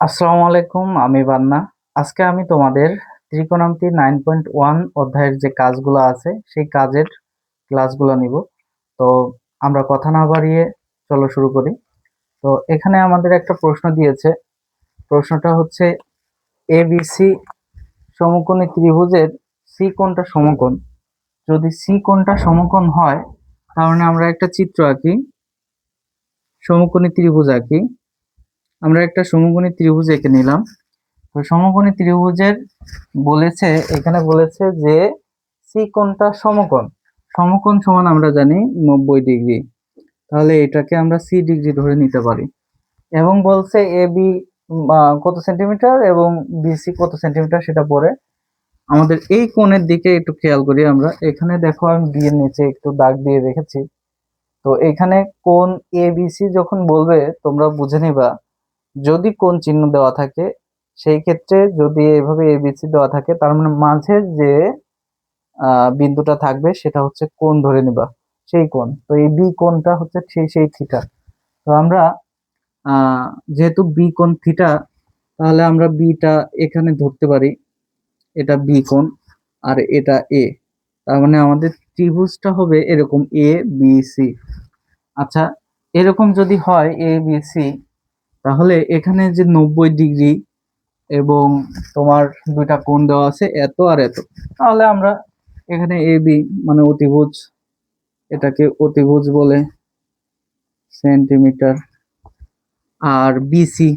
আসসালামু আলাইকুম, আমি বান্না। আজকে আমি তোমাদের ত্রিকোণমিতি 9.1 অধ্যায়ের যে কাজগুলো আছে সেই কাজের ক্লাসগুলো নিব। তো আমরা কথা না বাড়িয়ে চলো শুরু করি। তো এখানে আমাদের একটা প্রশ্ন দিয়েছে। প্রশ্নটা হচ্ছে এবিসি সমকোণী ত্রিভুজের সি কোণটা সমকোণ। যদি সি কোণটা সমকোণ হয় তাহলে আমরা একটা চিত্র আঁকি, সমকোণী ত্রিভুজ আঁকি। আমরা একটা সমকোণী ত্রিভুজ এঁকে নিলাম। তো সমকোণী ত্রিভুজের বলেছে, এখানে বলেছে যে সি কোণটা সমকোণ। সমকোণ সমান আমরা জানি 90 ডিগ্রি। তাহলে এটাকে আমরা সি ডিগ্রি ধরে নিতে পারি। এবং বলছে এ বি কত সেন্টিমিটার এবং বিসি কত সেন্টিমিটার সেটা পরে আমাদের এই কোণের দিকে একটু খেয়াল করি। আমরা এখানে দেখো আমি বি এর নিচে একটু দাগ দিয়ে রেখেছি। তো এখানে কোণ এ বিসি যখন বলবে তোমরা বুঝে নিবা, যদি কোণ চিহ্ন দেওয়া থাকে সেই ক্ষেত্রে যদি এভাবে এবিসি দেওয়া থাকে তার মানে মাঝের যে বিন্দুটা থাকবে সেটা হচ্ছে কোণ ধরে নিবা, সেই কোণ। তো এই বি কোণটা হচ্ছে সেই থিটা। তো আমরা আহ যেহেতু বি কোণ থিটা, তাহলে আমরা বিটা এখানে ধরতে পারি, এটা বি কোণ আর এটা এ। তার মানে আমাদের ত্রিভুজটা হবে এরকম এ বি সি। আচ্ছা, এরকম যদি হয় এ বি সি, তাহলে এখানে যে 90 ডিগ্রি এবং তোমার দুইটা কোণ দেওয়া আছে এত আর এত, তাহলে আমরা এখানে এ বি মানে অতিভুজ, এটাকে অতিভুজ বলে সেন্টিমিটার। আর বিসি,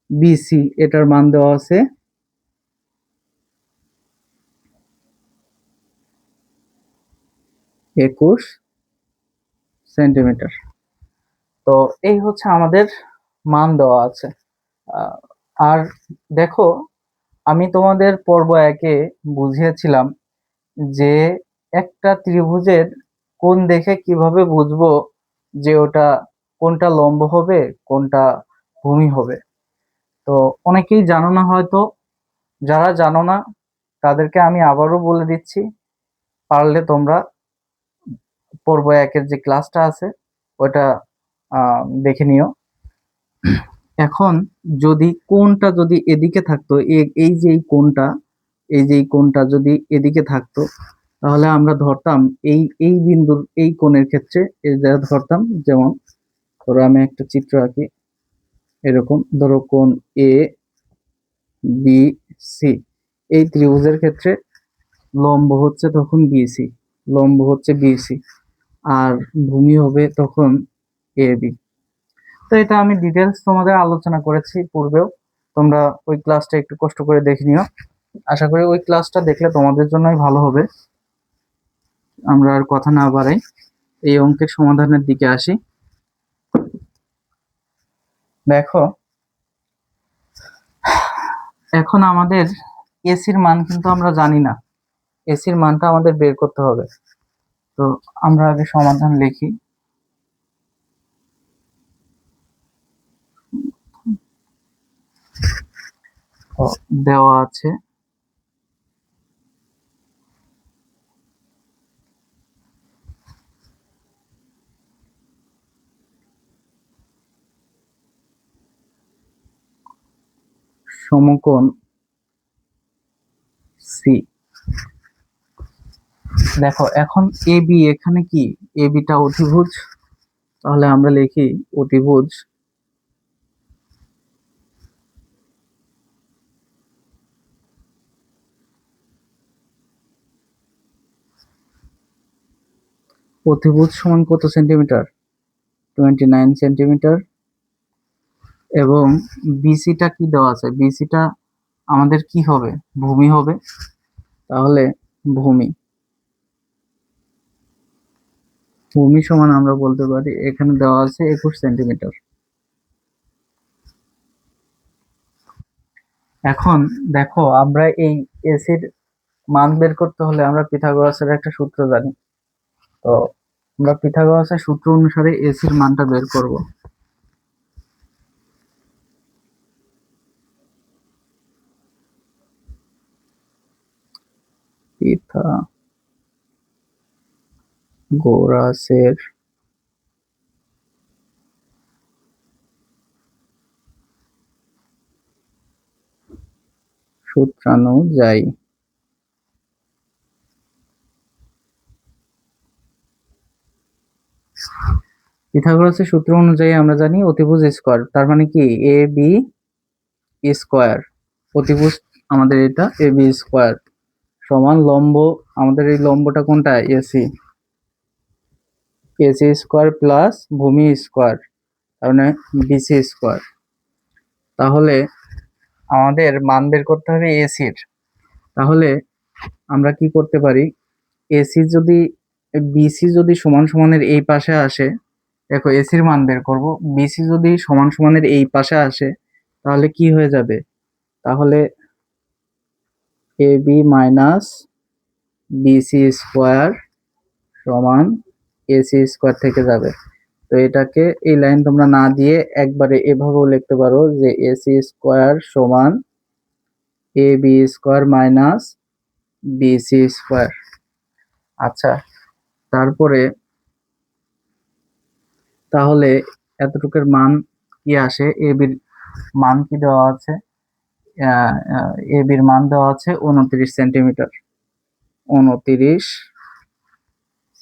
বিসি এটার মান দেওয়া আছে 21 সেন্টিমিটার। তো এই হচ্ছে আমাদের মান দেওয়া আছে। আহ, আর দেখো, আমি তোমাদের পর্ব একে বুঝিয়েছিলাম যে একটা ত্রিভুজের কোণ দেখে কিভাবে বুঝবো যে ওটা কোনটা লম্ব হবে কোনটা ভূমি হবে। তো অনেকেই জানো না হয়তো। যারা জানো না তাদেরকে আমি আবারও বলে দিচ্ছি, পারলে তোমরা পর্ব একের যে ক্লাসটা আছে ওটা দেখে নিও। এখন যদি কোণটা যদি এদিকে থাকতো, এই যে এই কোণটা, এই যে এই কোণটা যদি এদিকে থাকতো, তাহলে আমরা ধরতাম এই এই বিন্দুর এই কোণের ক্ষেত্রে এই জায়গা ধরতাম। যেমন ধরো আমি একটা চিত্র আঁকি, এরকম ধরো কোণ এ বি সি। এই ত্রিভুজের ক্ষেত্রে লম্ব হচ্ছে তখন বিসি, লম্ব হচ্ছে বিসি, আর ভূমি হবে তখন এ বি। তো এটা আমি ডিটেলস তোমাদের আলোচনা করেছি পূর্বেও। তোমরা ওই ক্লাসটা একটু কষ্ট করে দেখে নিও। আশা করি ওই ক্লাসটা দেখলে তোমাদের জন্যই ভালো হবে। আমরা আর কথা না বাড়াই, এই অঙ্কের সমাধানের দিকে আসি। দেখো, এখন আমাদের এসির মান কিন্তু আমরা জানি না, এসির মানটা আমাদের বের করতে হবে। তো আমরা আগে সমাধান লিখি। তো দেওয়া আছে সমকোণ সি। দেখো এখন এ বি, এখানে কি এ বিটা অতিভুজ, তাহলে আমরা লিখি অতিভুজ অতিভুজ সমান কত সেন্টিমিটার, 29 সেন্টিমিটার। এবং বিসিটা কি দেওয়া আছে, বিসিটা আমাদের কি হবে, ভূমি হবে। তাহলে ভূমি, ভূমি সমান আমরা বলতে পারি এখানে দেওয়া আছে 21 সেন্টিমিটার। এখন দেখো, আমরা এই এসির মান বের করতে হলে আমরা পিথাগোরাসের একটা সূত্র জানি। তো আমরা পিথাগোরাসের সূত্র অনুসারে এসির মানটা বের করব। পিথাগোরাসের সূত্রানুযায়ী পিথাগোরাসের সূত্র অনুযায়ী আমরা জানি অতিভুজ স্কয়ার, তার মানে কি এ বি স্কয়ার, অতিভুজ আমাদের এটা এ বি স্কয়ার সমান লম্ব, আমাদের এই লম্বটা কোনটা এসি, এসি স্কয়ার প্লাস ভূমি স্কয়ার, তার মানে বিসি স্কয়ার। তাহলে আমাদের মান বের করতে হবে এসির। তাহলে আমরা কি করতে পারি, এসি যদি বিসি যদি সমান সমানের এই পাশে আসে, দেখো এসির মান বের করব, বিসি যদি সমান সমানের এই পাশে আসে তাহলে কি হয়ে যাবে, তাহলে A B minus BC square সমান এসি স্কোয়ার থেকে যাবে। তো এটাকে এই লাইন তোমরা না দিয়ে একবারে এভাবেও লিখতে পারো যে এসি স্কোয়ার সমান A B square minus BC square. আচ্ছা, তারপরে তাহলে এতটুকুর মান কি আসে, এ বির মান কি দেওয়া আছে, এ বির মান দেওয়া আছে 29 সেন্টিমিটার, 29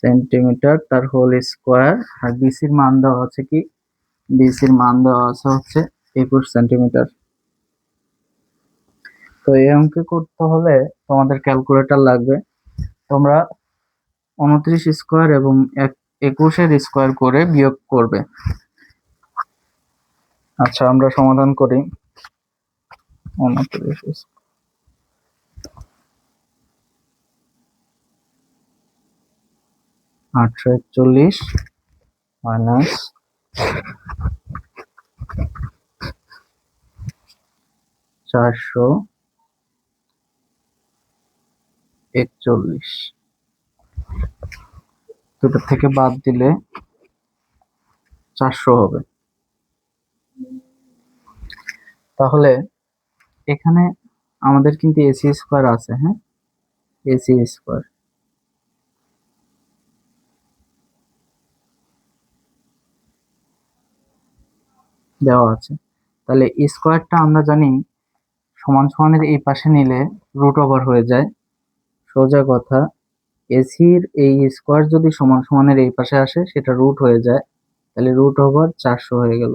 সেন্টিমিটার তার হোল স্কোয়ার। আর বিসির মান দেওয়া আছে কি, বিসির মান দেওয়া আছে হচ্ছে 21 সেন্টিমিটার। তো এই অঙ্ক করতে হলে তোমাদের ক্যালকুলেটর লাগবে, তোমরা 29 স্কোয়ার এবং 21 স্কোয়ার করে বিয়োগ করবে। আচ্ছা আমরা সমাধান করি। 29 841 মাইনাস 441, দুটো থেকে বাদ দিলে 400 হবে। তাহলে এখানে আমাদের কিন্তু এসি স্কোয়ার আছে, হ্যাঁ এসি স্কোয়ার দেওয়া আছে, তাহলে স্কোয়ারটা আমরা জানি সমান সমানের এই পাশে নিলে রুট ওভার হয়ে যায়। সোজা কথা, এসির এই স্কোয়ার যদি সমান সমানের এই পাশে আসে সেটা রুট হয়ে যায়, তাহলে রুট ওভার 400 হয়ে গেল।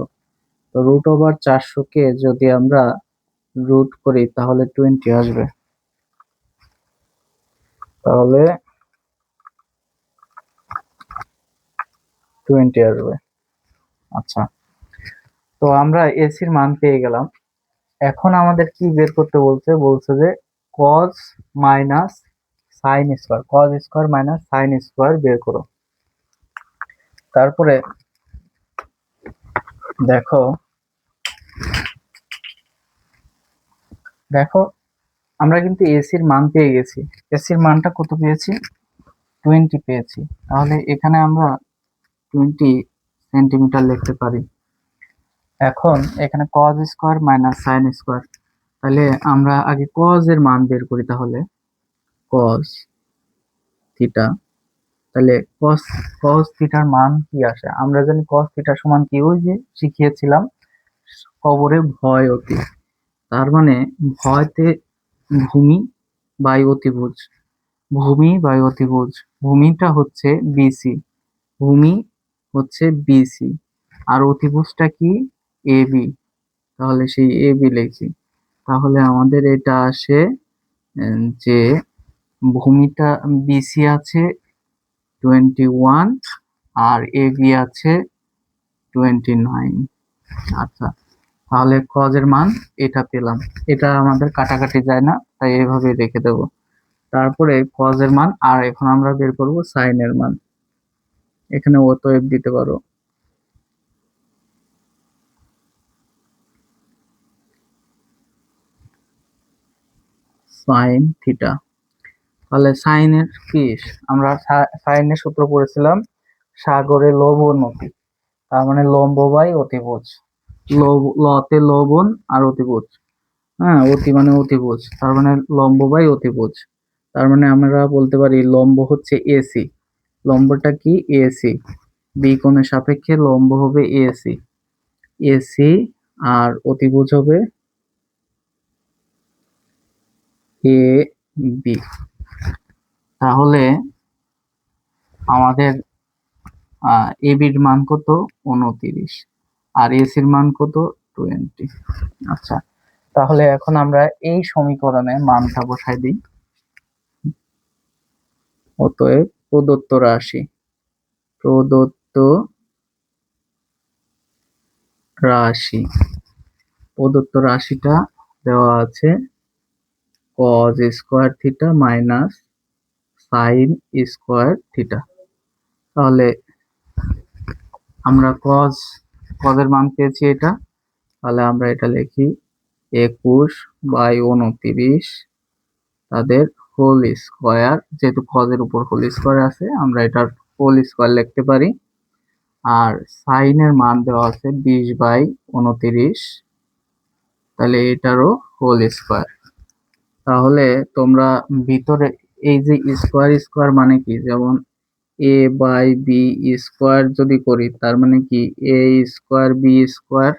তো রুট ওভার 400 কে যদি আমরা রুট করি তাহলে 20 আসবে, তাহলে 20 আসবে। আচ্ছা, তো আমরা এসির মান পেয়ে গেলাম। এখন আমাদের কি বের করতে বলছে, বলছে যে cos minus sine square, cos square minus sine square বের করো। তারপরে দেখো দেখো আমরা কিন্তু এসির মান পেয়ে গেছি, এসির মানটা কত পেয়েছি, 20 পেয়েছি। তাহলে এখানে আমরা 20 সেন্টিমিটার লিখতে পারি। এখন এখানে cos square minus sine square, তাহলে আমরা আগে cos এর মান বের করি। তাহলে cos থিটা, তাহলে cos থিটার মান কি আসে, আমরা জানি cos থিটা সমান কি, ওই যে শিখিয়েছিলাম কবরে ভয় অতি, তার মানে ভয়তে ভূমি বাই অতিভুজ, ভূমি বাই অতিভুজ, ভূমিটা হচ্ছে বিসি, ভূমি হচ্ছে বিসি আর অতিভুজটা কি এ বি, তাহলে সেই এ বি লিখি। তাহলে আমাদের এটা আসে যে ভূমিটা বিসি আছে 21 আর এ বি আছে 29। আচ্ছা, তাহলে cos এর মান এটা পেলাম, এটা আমাদের কাটাকাটি যায় না তাই এভাবে রেখে দেব। তারপরে cos এর মান, আর এখন আমরা বের করব sin এর মান, এখানে অতএব দিতে পারো sin থিটা। তাহলে sin এর কি, আমরা sin এর সূত্র পড়েছিলাম সাগরে লবণ অতি, তার মানে লম্ব বাই অতিভুজ, লতে লবণ আর অতিভুজ, হ্যাঁ অতি মানে অতিভুজ, তার মানে লম্ব বাই অতিভুজ, তার মানে আমরা বলতে পারি লম্ব হচ্ছে এসি, লম্বটা কি এসি, বি কোণের সাপেক্ষে লম্ব হবে এসি, এসি আর অতিভুজ হবে এ বি। তাহলে আমাদের এ বির মান কত? 29, আর এসির মান কত? 20। আচ্ছা, তাহলে এখন আমরা এই সমীকরণে মানটা বসাই দিই। অতএব প্রদত্ত প্রদত্ত রাশিটা দেওয়া আছে cos square theta minus sine square theta. তাহলে আমরা cos এর মান পেয়েছি এটা, তাহলে আমরা এটা লিখি 21/29 তাদের হোল স্কয়ার, যেহেতু cos এর উপর হোল স্কয়ার আছে আমরা এটার হোল স্কয়ার লিখতে পারি। আর সাইন এর মান দেওয়া আছে 20/29, তাহলে এটারও হোল স্কয়ার। তাহলে তোমরা ভিতরে এই যে স্কয়ার স্কয়ার মানে কি, যেমন a বাই বি স্কয়ার যদি করি তার মানে কি a স্কয়ার বি স্কয়ার।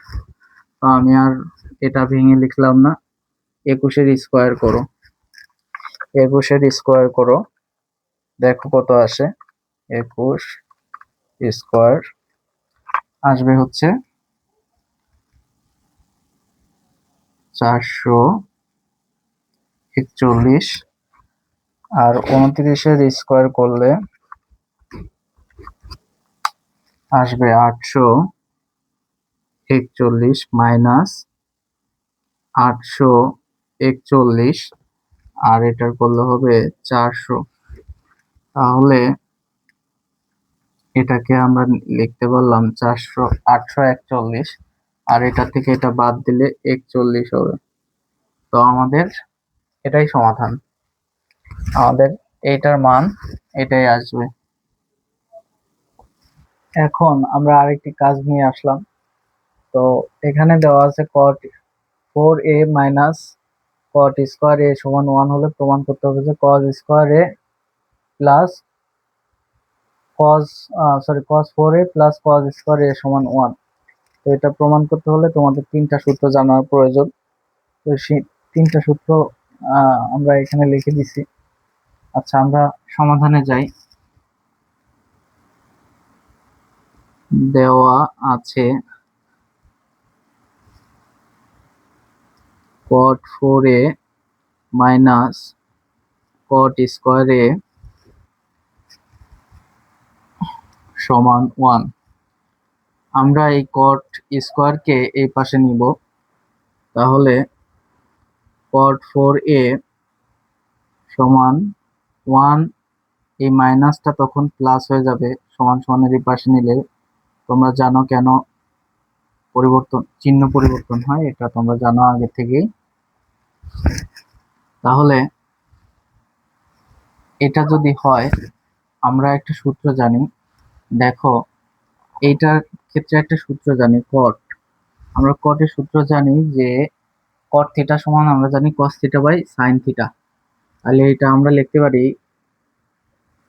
তো আমি আর এটা ভেঙে লিখলাম না, 21-এর স্কয়ার করো, 21-এর স্কয়ার করো, দেখো কত আসে। 21 স্কয়ার আসবে হচ্ছে 441, আর 29-এর স্কয়ার করলে আসবে 841 মাইনাস 841, আর এটার করলে হবে 400। তাহলে এটাকে আমরা লিখতে পারলাম 841, আর এটা থেকে এটা বাদ দিলে 41 হবে। তো আমাদের এটাই সমাধান, আমাদের এইটার মান এটাই আসবে। এখন আমরা আরেকটি কাজ নিয়ে আসলাম। তো এখানে দেওয়া আছে cot 4a minus cot square a সমান 1 হলে প্রমাণ করতে হবে যে cos square a plus cos 4a plus cos square a সমান 1। তো এটা প্রমাণ করতে হলে তোমাদের তিনটা সূত্র জানার প্রয়োজন। তো সেই তিনটা সূত্র আমরা এখানে লিখে দিছি। আচ্ছা, আমরা সমাধানে যাই। দেওয়া আছে cot 4a minus cot square a সমান 1। আমরা এই cot স্কয়ারকে এই পাশে নিব, তাহলে cot 4a সমান 1, এই মাইনাসটা তখন প্লাস হয়ে যাবে সমান সমানের এই পাশে নিলে। তোমরা জানো কেন চিহ্ন পরিবর্তন হয়, এটা তোমরা জানো আগে থেকেই। তাহলে এটা যদি হয়, আমরা একটা সূত্র জানি, দেখো এইটার ক্ষেত্রে একটা সূত্র জানি cot। আমরা cot এর সূত্র জানি যে cot থিটা সমান আমরা জানি cos theta by sin theta. তাহলে এটা আমরা লিখতে পারি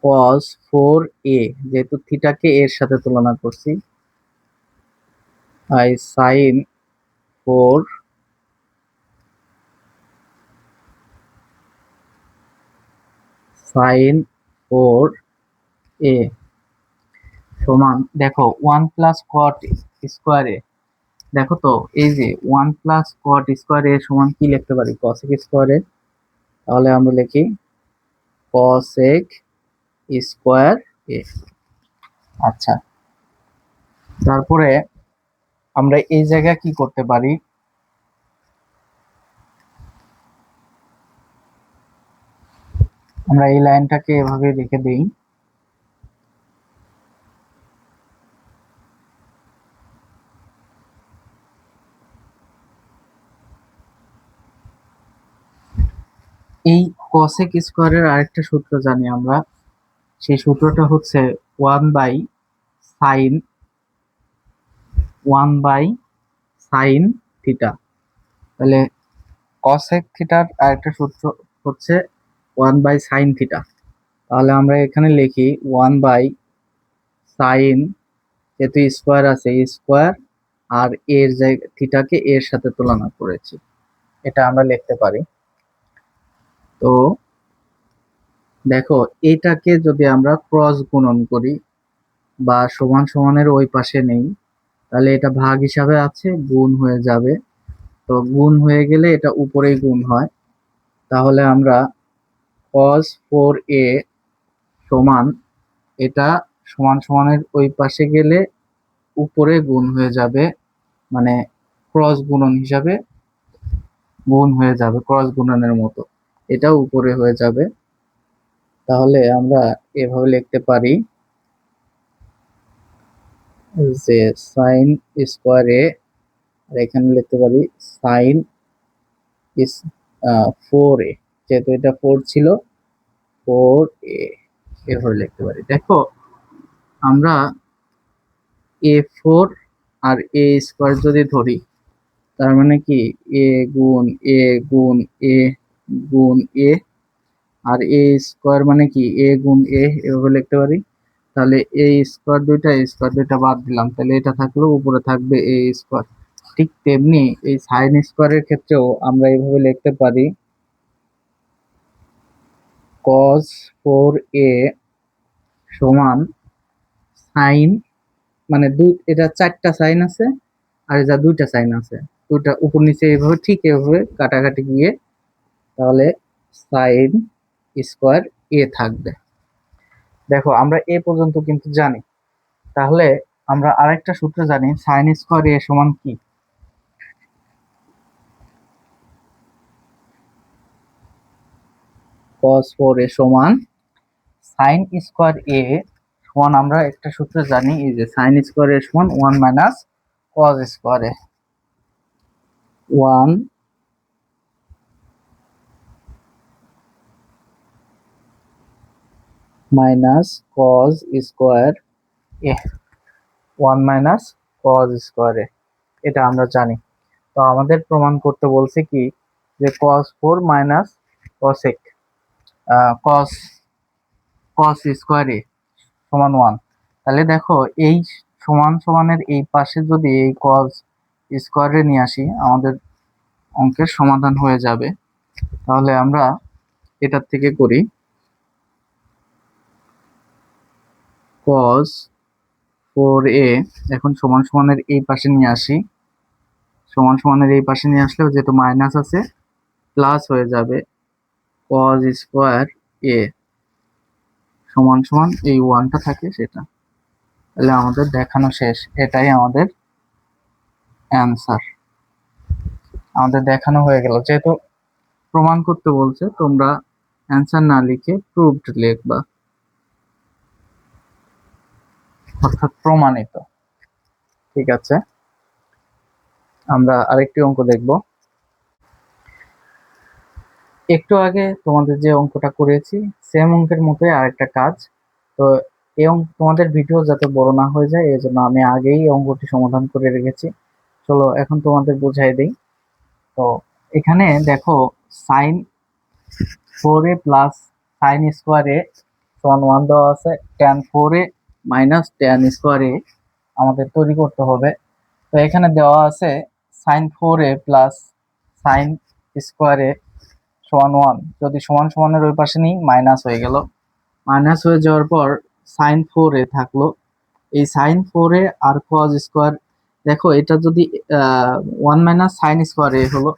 cos 4a, যেহেতু থিটাকে এর সাথে তুলনা করছি, তাই sin 4a সমান, দেখো 1 প্লাস cot স্কয়ার a, দেখো তো এই যে 1 প্লাস cot স্কয়ার a সমান কি লিখতে পারি, cosec স্কয়ার a। তাহলে আমরা লিখি cosec স্কয়ার a। আচ্ছা, তারপরে আমরা এই জায়গায় কি করতে পারি, আমরা এই লাইনটাকে এভাবে রেখে দিই। এই cosec স্কয়ারের আরেকটা সূত্র জানি আমরা, সেই সূত্রটা হচ্ছে 1 বাই সাইন থিটা। তাহলে cosec থিটার আরেকটা সূত্র হচ্ছে 1 বাই সাইন থিটা। তাহলে আমরা এখানে লিখি 1 বাই সাইন, যেহেতু স্কয়ার আছে স্কয়ার, আর এর জায়গা থিটাকে এর সাথে তুলনা করেছি, এটা আমরা লিখতে পারি। তো দেখো, এটাকে যদি আমরা ক্রস গুণন করি বা সমান সমানের ওই পাশে নেই, তাহলে এটা ভাগ হিসাবে আছে, গুণ হয়ে যাবে। তো গুণ হয়ে গেলে এটা উপরেই গুণ হয়। তাহলে আমরা cos 4a সমান, এটা সমান সমানের ওই পাশে গেলে উপরে গুণ হয়ে যাবে, মানে ক্রস গুণন হিসাবে গুণ হয়ে যাবে, ক্রস গুণনের মতো এটা উপরে হয়ে যাবে। তাহলে আমরা এভাবে লিখতে পারি যে সাইন স্কোয়ার এ, আর এখানে লিখতে পারি সাইন ইস 4a, যেহেতু এটা 4 ছিল 4a, এভাবে লিখতে পারি। দেখো, আমরা a4 আর a স্কোয়ার যদি ধরি, তার মানে কি এ গুণ এ গুণ এ গুণ এ, আর এ স্কোয়ার মানে কি এ গুণ এ, এভাবে লিখতে পারি। তাহলে এ স্কোয়ার দুইটা বাদ দিলাম, তাহলে এটা থাকলো, উপরে থাকবে এ স্কোয়ার। ঠিক তেমনি এই সাইন স্কোয়ারের ক্ষেত্রেও আমরা এইভাবে লিখতে পারি cos 4a সমান সাইন, মানে এটা 4টা সাইন আছে আর এটা 2টা সাইন আছে, দুটা উপর নিচে এইভাবে ঠিক এভাবে কাটাকাটি গিয়ে তাহলে সাইন স্কোয়ার এ থাকবে। দেখো, আমরা এ পর্যন্ত কিন্তু জানি। তাহলে আমরা আরেকটা সূত্র জানি, সাইন স্কোয়ার এ সমান কি, cos 4a সমান সাইন স্কোয়ার এ সমান, আমরা একটা সূত্র জানি, এই যে সাইন স্কোয়ার এ সমান 1 মাইনাস cos স্কোয়ার এ, 1 মাইনাস cos স্কোয়ার এ, 1 মাইনাস cos স্কোয়ার এ, এটা আমরা জানি। তো আমাদের প্রমাণ করতে বলছে কি, যে cos 4 minus cosec cos cos square A সমান 1। তাহলে দেখো, এই সমান সমানের এই পাশে যদি এই cos স্কোয়ারে নিয়ে আসি, আমাদের অঙ্কের সমাধান হয়ে যাবে। তাহলে আমরা এটার থেকে করি, cos 4a এখন সমান সমানের এই পাশে নিয়ে আসি, সমান সমানের এই পাশে নিয়ে আসলেও যেহেতু মাইনাস আছে প্লাস হয়ে যাবে, cos স্কোয়ার এ সমান সমান এই ওয়ানটা থাকে সেটা। তাহলে আমাদের দেখানো শেষ, এটাই আমাদের অ্যান্সার, আমাদের দেখানো হয়ে গেল। যেহেতু প্রমাণ করতে বলছে, তোমরা অ্যান্সার না লিখে প্রুভড লিখবা, অর্থাৎ প্রমাণিত। ঠিক আছে, আমরা আরেকটি অঙ্ক দেখব। একটু আগে তোমাদের যে অঙ্কটা করেছি সেম অঙ্কের মতোই আরেকটা কাজ। তো এই অঙ্ক তোমাদের ভিডিও যাতে বড় না হয়ে যায়, এই জন্য আমি আগেই অঙ্কটি সমাধান করে রেখেছি। চলো এখন তোমাদের বুঝাই দিই। তো এখানে দেখো, sine 4a plus sine square A সমান 1 দেওয়া আছে, tan 4a minus tan square A আমাদের তৈরি করতে হবে। তো এখানে দেওয়া আছে sine 4a plus sine square A সমান 1, যদি সমান সমানের ওই পাশে নিই মাইনাস হয়ে গেল, মাইনাস হয়ে যাওয়ার পর সাইন 4a থাকলো, এই সাইন 4a আর cos স্কোয়ার, দেখো এটা যদি 1 মাইনাস সাইন স্কোয়ার এ হলো,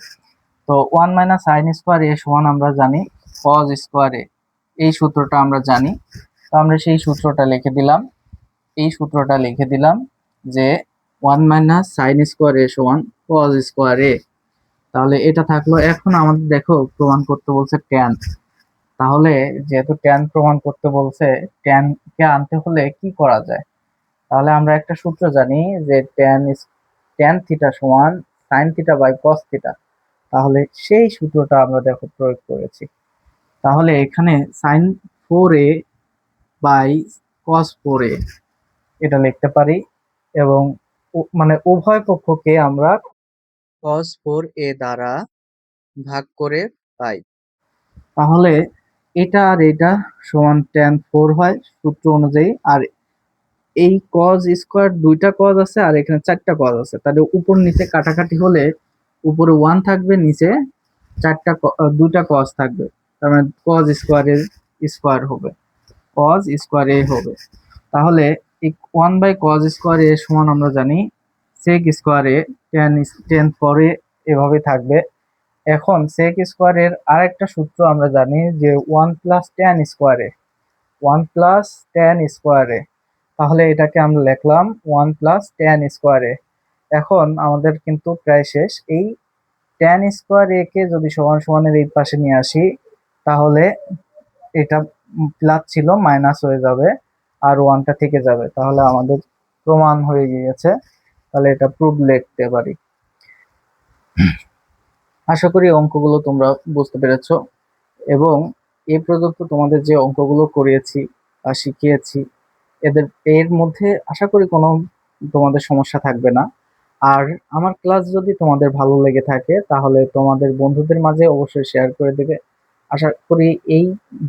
তো 1 মাইনাস সাইন স্কোয়ার এ সমান আমরা জানি cos স্কোয়ার এ, এই সূত্রটা আমরা জানি। তো আমরা সেই সূত্রটা লিখে দিলাম, এই সূত্রটা লিখে দিলাম যে 1 মাইনাস সাইন স্কোয়ার এ সমান cos স্কোয়ার এ। তাহলে এটা থাকলো। এখন আমাদের দেখো প্রমাণ করতে বলছে ট্যান, তাহলে যেহেতু ট্যান প্রমাণ করতে বলছে, ট্যান কে আনতে হলে কি করা যায়? তাহলে আমরা একটা সূত্র জানি যে ট্যান থিটা সমান sine theta by cos theta. তাহলে সেই সূত্রটা আমরা দেখো প্রয়োগ করেছি। তাহলে এখানে sign 4a by cos 4a এটা লিখতে পারি, এবং মানে উভয় পক্ষকে আমরা cos 4a দ্বারা ভাগ করে পাই। তাহলে এটা আর এটা সমান tan 4 হয় সূত্র অনুযায়ী, আর এই cos স্কোয়ার, দুইটা cos আছে আর এখানে 4টা cos আছে, তাহলে উপর নিচে কাটাকাটি হলে উপরে 1 থাকবে, নিচে 2টা cos থাকবে। তার মানে cos স্কোয়ারের স্কোয়ার হবে, cos স্কোয়ার a হবে। তাহলে এই 1/cos স্কোয়ার a সমান আমরা জানি sec স্কোয়ার a, tan পরে এভাবে থাকবে। এখন sec স্কোয়ারের আরেকটা সূত্র আমরা জানি যে 1 plus tan square a, 1 plus tan square a। তাহলে এটাকে আমরা লিখলাম 1 প্লাস tan স্কোয়ার a। এখন আমাদের কিন্তু প্রায় শেষ। এই tan স্কোয়ার a কে যদি সমান সমানের এই পাশে নিয়ে আসি, তাহলে এটা প্লাস ছিল মাইনাস হয়ে যাবে আর ওয়ানটা থেকে যাবে। তাহলে আমাদের প্রমাণ হয়ে গিয়েছে। তাহলে এটা প্রুফ লিখতে পারি। আশা করি অঙ্কগুলো তোমরা বুঝতে পেরেছো, এবং এই পর্যন্ত তোমাদের যে অঙ্কগুলো করিয়েছি বা শিখিয়েছি এর মধ্যে আশা করি কোনো তোমাদের সমস্যা থাকবে না। আর আমার ক্লাস যদি তোমাদের ভালো লেগে থাকে তাহলে তোমাদের বন্ধুদের মাঝে অবশ্যই শেয়ার করে দেবে। আশা করি এই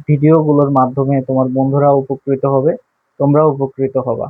ভিডিওগুলোর মাধ্যমে তোমার বন্ধুরা উপকৃত হবে, তোমরাও উপকৃত হবা।